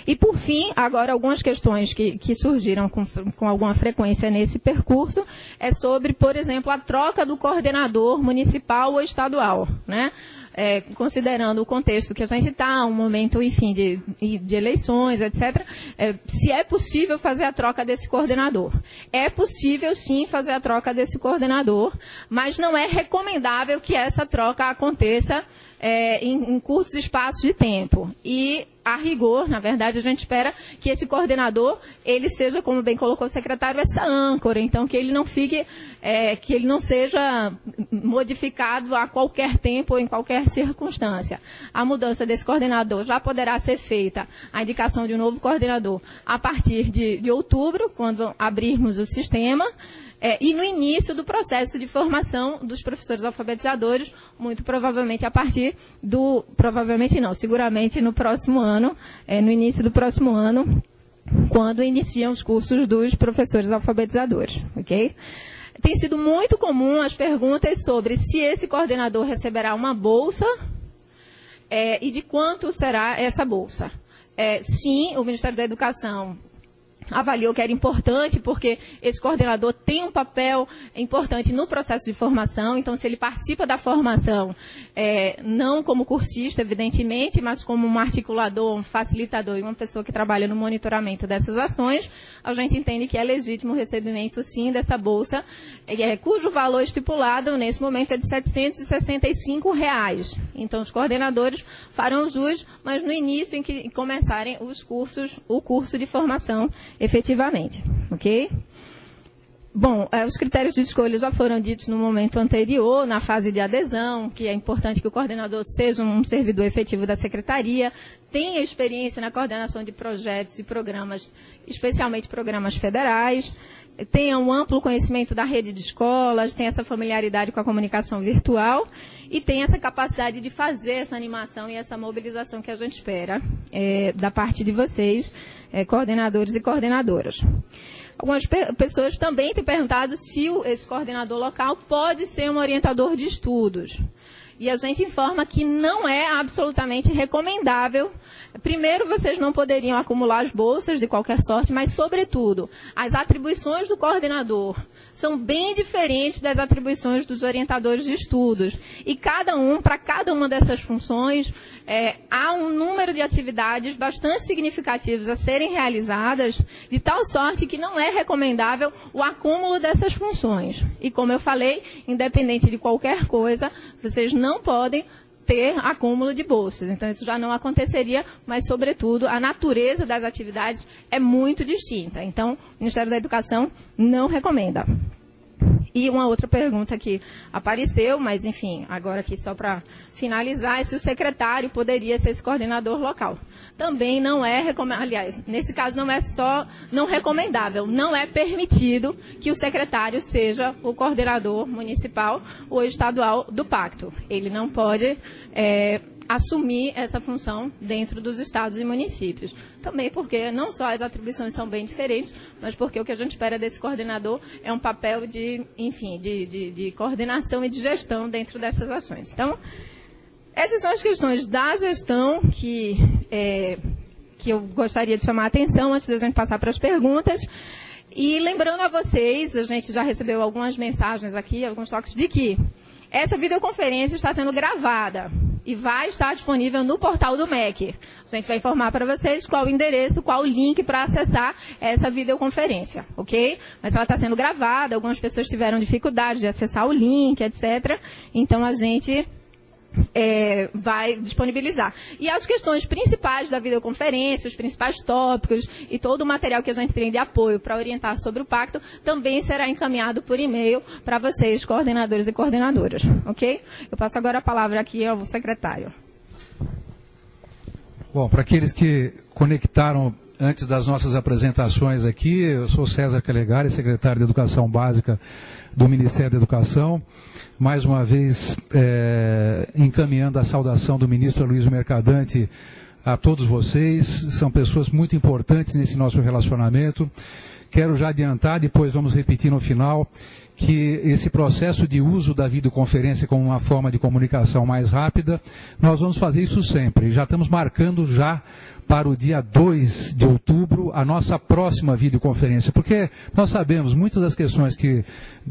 E, por fim, agora algumas questões que surgiram com alguma frequência nesse percurso é sobre, por exemplo, a troca do coordenador municipal ou estadual, né? Considerando o contexto que a gente está, um momento, enfim, de eleições, etc., se é possível fazer a troca desse coordenador. É possível, sim, fazer a troca desse coordenador, mas não é recomendável que essa troca aconteça em curtos espaços de tempo. E, a rigor, na verdade, a gente espera que esse coordenador, ele seja, como bem colocou o secretário, essa âncora. Então, que ele não fique, que ele não seja modificado a qualquer tempo ou em qualquer circunstância. A mudança desse coordenador já poderá ser feita, a indicação de um novo coordenador, a partir de outubro, quando abrirmos o sistema, e no início do processo de formação dos professores alfabetizadores, muito provavelmente a partir do... Provavelmente não, seguramente no próximo ano, no início do próximo ano, quando iniciam os cursos dos professores alfabetizadores, ok? Tem sido muito comum as perguntas sobre se esse coordenador receberá uma bolsa e de quanto será essa bolsa. Sim, o Ministério da Educação avaliou que era importante, porque esse coordenador tem um papel importante no processo de formação. Então, se ele participa da formação, não como cursista, evidentemente, mas como um articulador, um facilitador e uma pessoa que trabalha no monitoramento dessas ações, a gente entende que é legítimo o recebimento, sim, dessa bolsa, cujo valor estipulado, nesse momento, é de R$ 765. Então, os coordenadores farão jus, mas no início em que começarem os cursos, o curso de formação efetivamente, ok? Bom, os critérios de escolha já foram ditos no momento anterior, na fase de adesão, que é importante que o coordenador seja um servidor efetivo da secretaria, tenha experiência na coordenação de projetos e programas, especialmente programas federais, tenha um amplo conhecimento da rede de escolas, tenha essa familiaridade com a comunicação virtual e tenha essa capacidade de fazer essa animação e essa mobilização que a gente espera da parte de vocês, coordenadores e coordenadoras. Algumas pessoas também têm perguntado se esse coordenador local pode ser um orientador de estudos. E a gente informa que não é absolutamente recomendável. Primeiro, vocês não poderiam acumular as bolsas de qualquer sorte, mas, sobretudo, as atribuições do coordenador são bem diferentes das atribuições dos orientadores de estudos. E para cada uma dessas funções, há um número de atividades bastante significativos a serem realizadas, de tal sorte que não é recomendável o acúmulo dessas funções. E, como eu falei, independente de qualquer coisa, vocês não podem ter acúmulo de bolsas. Então, isso já não aconteceria, mas, sobretudo, a natureza das atividades é muito distinta. Então, o Ministério da Educação não recomenda. E uma outra pergunta que apareceu, mas, enfim, agora aqui só para finalizar, é se o secretário poderia ser esse coordenador local. Também não é recomendável, aliás, nesse caso não é só não recomendável, não é permitido que o secretário seja o coordenador municipal ou estadual do pacto. Ele não pode assumir essa função dentro dos estados e municípios. Também porque não só as atribuições são bem diferentes, mas porque o que a gente espera desse coordenador é um papel de coordenação e de gestão dentro dessas ações. Então, essas são as questões da gestão que eu gostaria de chamar a atenção antes de a gente passar para as perguntas. E lembrando a vocês, a gente já recebeu algumas mensagens aqui, alguns toques de que essa videoconferência está sendo gravada e vai estar disponível no portal do MEC. A gente vai informar para vocês qual o endereço, qual o link para acessar essa videoconferência, ok? Mas ela está sendo gravada, algumas pessoas tiveram dificuldade de acessar o link, etc. Então, a gente vai disponibilizar. E as questões principais da videoconferência, os principais tópicos e todo o material que a gente tem de apoio para orientar sobre o pacto também será encaminhado por e-mail para vocês, coordenadores e coordenadoras, ok? Eu passo agora a palavra aqui ao secretário. Bom, para aqueles que conectaram antes das nossas apresentações aqui, eu sou César Calegari, secretário de Educação Básica do Ministério da Educação. Mais uma vez, encaminhando a saudação do ministro Aloysio Mercadante a todos vocês. São pessoas muito importantes nesse nosso relacionamento, quero já adiantar, depois vamos repetir no final, que esse processo de uso da videoconferência como uma forma de comunicação mais rápida, nós vamos fazer isso sempre. Já estamos marcando já para o dia 2 de outubro a nossa próxima videoconferência, porque nós sabemos muitas das questões que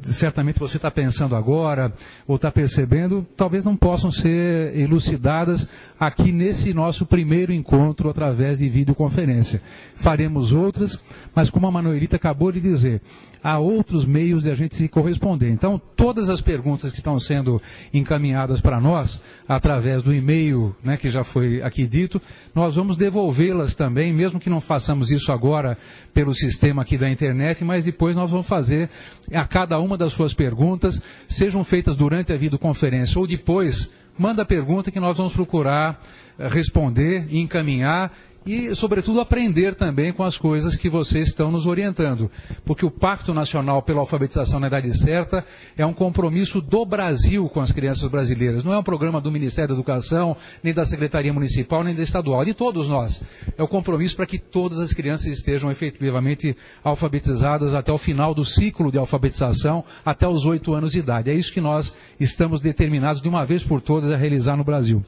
certamente você está pensando agora ou está percebendo, talvez não possam ser elucidadas aqui nesse nosso primeiro encontro através de videoconferência. Faremos outras, mas como a Manuelita acabou de dizer, há outros meios de a gente se corresponder. Então, todas as perguntas que estão sendo encaminhadas para nós, através do e-mail, né, que já foi aqui dito, nós vamos devolvê-las também, mesmo que não façamos isso agora pelo sistema aqui da internet, mas depois nós vamos fazer a cada uma das suas perguntas, sejam feitas durante a videoconferência ou depois, manda a pergunta que nós vamos procurar responder e encaminhar, e, sobretudo, aprender também com as coisas que vocês estão nos orientando. Porque o Pacto Nacional pela Alfabetização na Idade Certa é um compromisso do Brasil com as crianças brasileiras. Não é um programa do Ministério da Educação, nem da Secretaria Municipal, nem da Estadual, de todos nós. É o compromisso para que todas as crianças estejam efetivamente alfabetizadas até o final do ciclo de alfabetização, até os 8 anos de idade. É isso que nós estamos determinados, de uma vez por todas, a realizar no Brasil.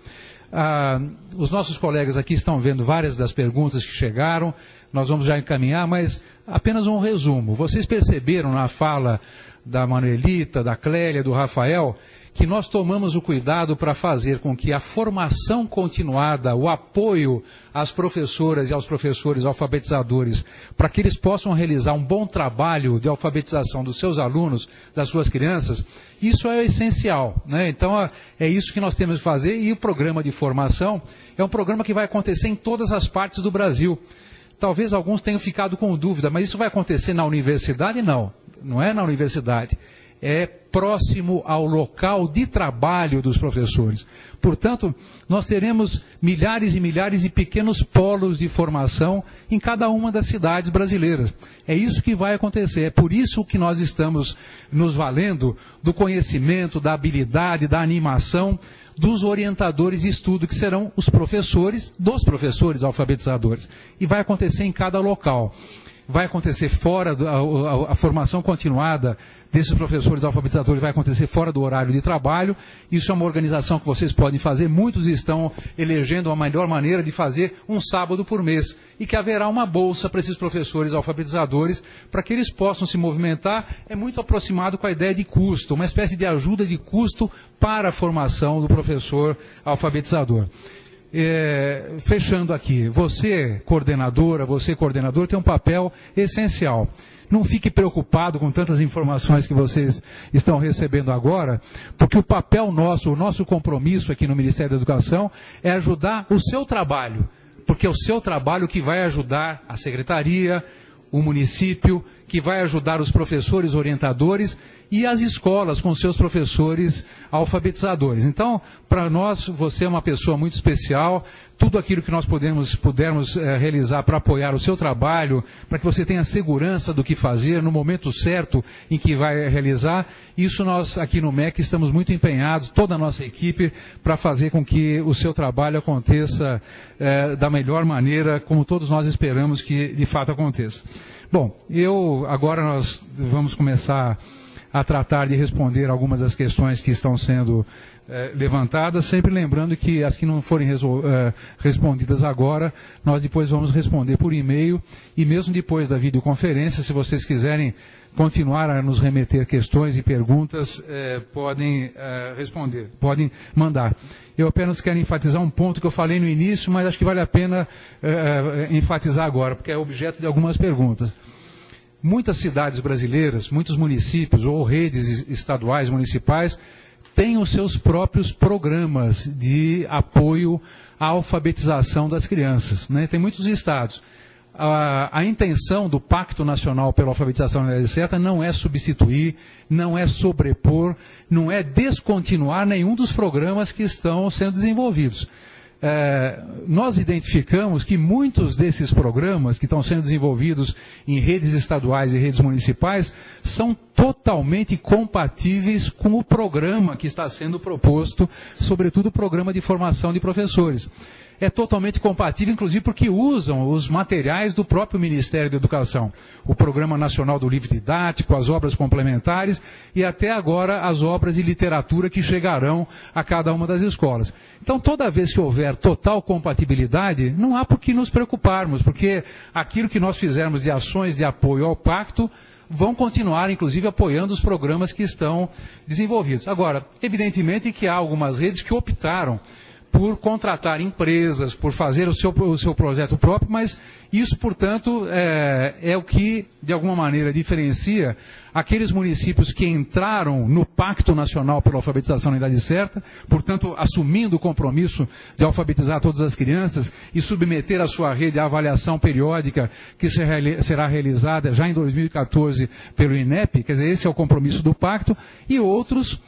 Os nossos colegas aqui estão vendo várias das perguntas que chegaram, nós vamos já encaminhar, mas apenas um resumo. Vocês perceberam na fala da Manuelita, da Clélia, do Rafael, que nós tomamos o cuidado para fazer com que a formação continuada, o apoio às professoras e aos professores alfabetizadores, para que eles possam realizar um bom trabalho de alfabetização dos seus alunos, das suas crianças, isso é essencial, né? Então, é isso que nós temos que fazer, e o programa de formação é um programa que vai acontecer em todas as partes do Brasil. Talvez alguns tenham ficado com dúvida, mas isso vai acontecer na universidade? Não, não é na universidade. É próximo ao local de trabalho dos professores. Portanto, nós teremos milhares e milhares de pequenos polos de formação em cada uma das cidades brasileiras. É isso que vai acontecer. É por isso que nós estamos nos valendo do conhecimento, da habilidade, da animação dos orientadores de estudo, que serão os professores dos professores alfabetizadores. E vai acontecer em cada local. Vai acontecer fora, a formação continuada desses professores alfabetizadores vai acontecer fora do horário de trabalho. Isso é uma organização que vocês podem fazer. Muitos estão elegendo a melhor maneira de fazer um sábado por mês. E que haverá uma bolsa para esses professores alfabetizadores, para que eles possam se movimentar. É muito aproximado com a ideia de custo, uma espécie de ajuda de custo para a formação do professor alfabetizador. Fechando aqui, você coordenador, tem um papel essencial. Não fique preocupado com tantas informações que vocês estão recebendo agora, porque o papel nosso, o nosso compromisso aqui no Ministério da Educação é ajudar o seu trabalho, porque é o seu trabalho que vai ajudar a secretaria, o município, que vai ajudar os professores orientadores e as escolas com seus professores alfabetizadores. Então, para nós, você é uma pessoa muito especial. Tudo aquilo que nós pudermos realizar para apoiar o seu trabalho, para que você tenha segurança do que fazer no momento certo em que vai realizar, isso nós aqui no MEC estamos muito empenhados, toda a nossa equipe, para fazer com que o seu trabalho aconteça da melhor maneira, como todos nós esperamos que de fato aconteça. Bom, agora nós vamos começar a tratar de responder algumas das questões que estão sendo levantadas, sempre lembrando que as que não forem respondidas agora, nós depois vamos responder por e-mail, e mesmo depois da videoconferência, se vocês quiserem continuar a nos remeter questões e perguntas, podem responder, podem mandar. Eu apenas quero enfatizar um ponto que eu falei no início, mas acho que vale a pena enfatizar agora, porque é objeto de algumas perguntas. Muitas cidades brasileiras, muitos municípios ou redes estaduais, municipais, têm os seus próprios programas de apoio à alfabetização das crianças, né? Tem muitos estados. A intenção do Pacto Nacional pela Alfabetização na Idade Certa não é substituir, não é sobrepor, não é descontinuar nenhum dos programas que estão sendo desenvolvidos. Nós identificamos que muitos desses programas que estão sendo desenvolvidos em redes estaduais e redes municipais são totalmente compatíveis com o programa que está sendo proposto, sobretudo o programa de formação de professores. É totalmente compatível, inclusive porque usam os materiais do próprio Ministério da Educação. O Programa Nacional do Livro Didático, as obras complementares e até agora as obras de literatura que chegarão a cada uma das escolas. Então, toda vez que houver total compatibilidade, não há por que nos preocuparmos, porque aquilo que nós fizermos de ações de apoio ao pacto vão continuar, inclusive, apoiando os programas que estão desenvolvidos. Agora, evidentemente que há algumas redes que optaram por contratar empresas, por fazer o seu projeto próprio, mas isso, portanto, é o que, de alguma maneira, diferencia aqueles municípios que entraram no Pacto Nacional pela Alfabetização na Idade Certa, portanto, assumindo o compromisso de alfabetizar todas as crianças e submeter a sua rede à avaliação periódica que será realizada já em 2014 pelo INEP, quer dizer, esse é o compromisso do Pacto, e outros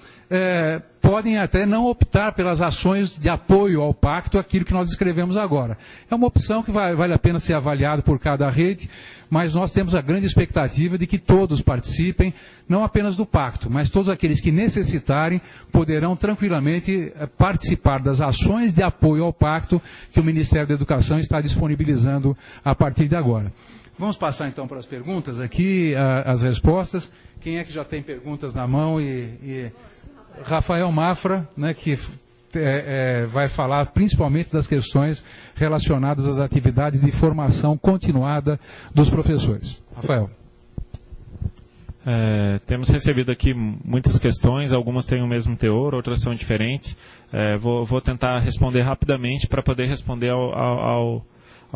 podem até não optar pelas ações de apoio ao pacto, aquilo que nós escrevemos agora. É uma opção que vale a pena ser avaliado por cada rede, mas nós temos a grande expectativa de que todos participem, não apenas do pacto, mas todos aqueles que necessitarem poderão tranquilamente participar das ações de apoio ao pacto que o Ministério da Educação está disponibilizando a partir de agora. Vamos passar então para as perguntas aqui, as respostas. Quem é que já tem perguntas na mão? Rafael Mafra, né, que vai falar principalmente das questões relacionadas às atividades de formação continuada dos professores. Rafael. Temos recebido aqui muitas questões, algumas têm o mesmo teor, outras são diferentes. Vou tentar responder rapidamente para poder responder ao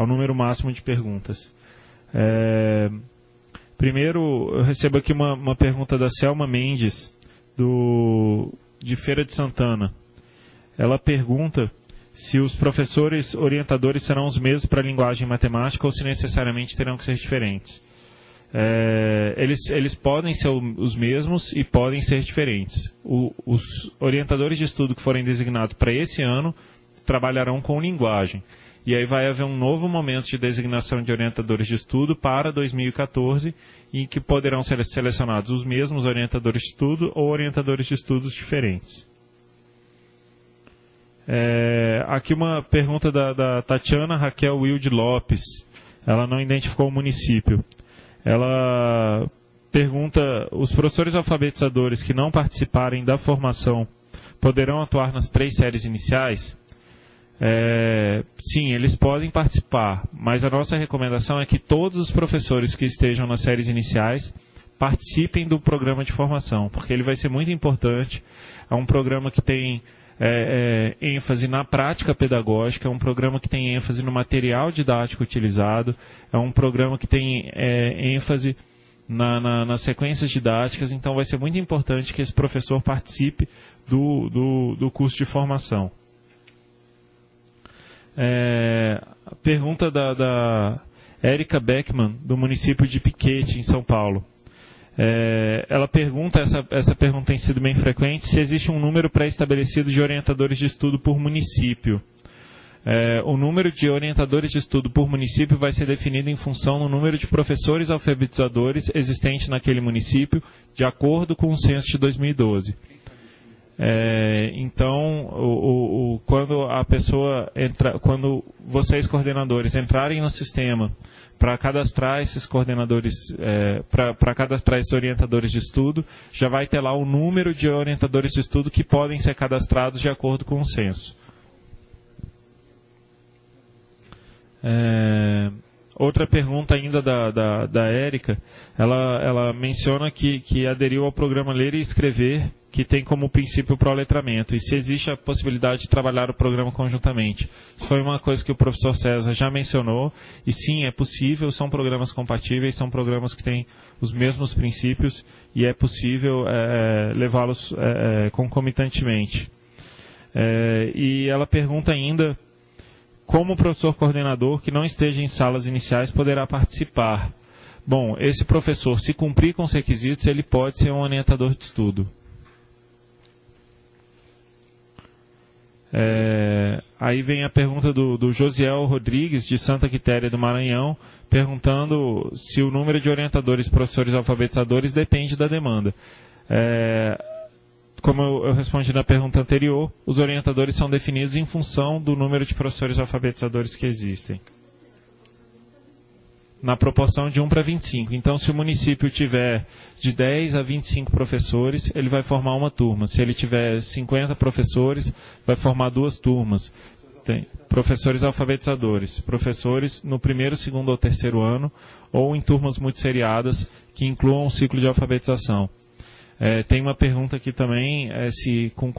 número máximo de perguntas. Primeiro, eu recebo aqui uma pergunta da Selma Mendes, de Feira de Santana. Ela pergunta se os professores orientadores serão os mesmos para a linguagem matemática ou se necessariamente terão que ser diferentes. Eles podem ser os mesmos e podem ser diferentes. Os orientadores de estudo que forem designados para esse ano trabalharão com linguagem. E aí vai haver um novo momento de designação de orientadores de estudo para 2014, em que poderão ser selecionados os mesmos orientadores de estudo ou orientadores de estudos diferentes. Aqui uma pergunta da Tatiana Raquel Wilde Lopes. Ela não identificou o município. Ela pergunta: os professores alfabetizadores que não participarem da formação poderão atuar nas 3 séries iniciais? Sim, eles podem participar, mas a nossa recomendação é que todos os professores que estejam nas séries iniciais participem do programa de formação, porque ele vai ser muito importante. É um programa que tem ênfase na prática pedagógica, é um programa que tem ênfase no material didático utilizado, é um programa que tem ênfase nas sequências didáticas, então vai ser muito importante que esse professor participe do curso de formação. A pergunta da Érica Beckman, do município de Piquete, em São Paulo. Ela pergunta, essa pergunta tem sido bem frequente, se existe um número pré-estabelecido de orientadores de estudo por município. O número de orientadores de estudo por município vai ser definido em função do número de professores alfabetizadores existentes naquele município, de acordo com o censo de 2012. Então, quando a pessoa quando vocês coordenadores entrarem no sistema para cadastrar esses coordenadores, para cadastrar esses orientadores de estudo, já vai ter lá o número de orientadores de estudo que podem ser cadastrados de acordo com o censo. Outra pergunta ainda da Érica, ela menciona que aderiu ao programa Ler e Escrever, que tem como princípio o proletramento, e se existe a possibilidade de trabalhar o programa conjuntamente. Isso foi uma coisa que o professor César já mencionou, e sim, é possível, são programas compatíveis, são programas que têm os mesmos princípios, e é possível levá-los concomitantemente. E ela pergunta ainda como o professor coordenador que não esteja em salas iniciais poderá participar. Bom, esse professor, se cumprir com os requisitos, ele pode ser um orientador de estudo. Aí vem a pergunta do Josiel Rodrigues, de Santa Quitéria do Maranhão, perguntando se o número de orientadores e professores alfabetizadores depende da demanda. Como eu respondi na pergunta anterior, os orientadores são definidos em função do número de professores alfabetizadores que existem, na proporção de 1 para 25. Então, se o município tiver de 10 a 25 professores, ele vai formar uma turma. Se ele tiver 50 professores, vai formar 2 turmas. Tem professores alfabetizadores, professores no primeiro, segundo ou terceiro ano, ou em turmas muito seriadas que incluam o ciclo de alfabetização. Tem uma pergunta aqui também, se com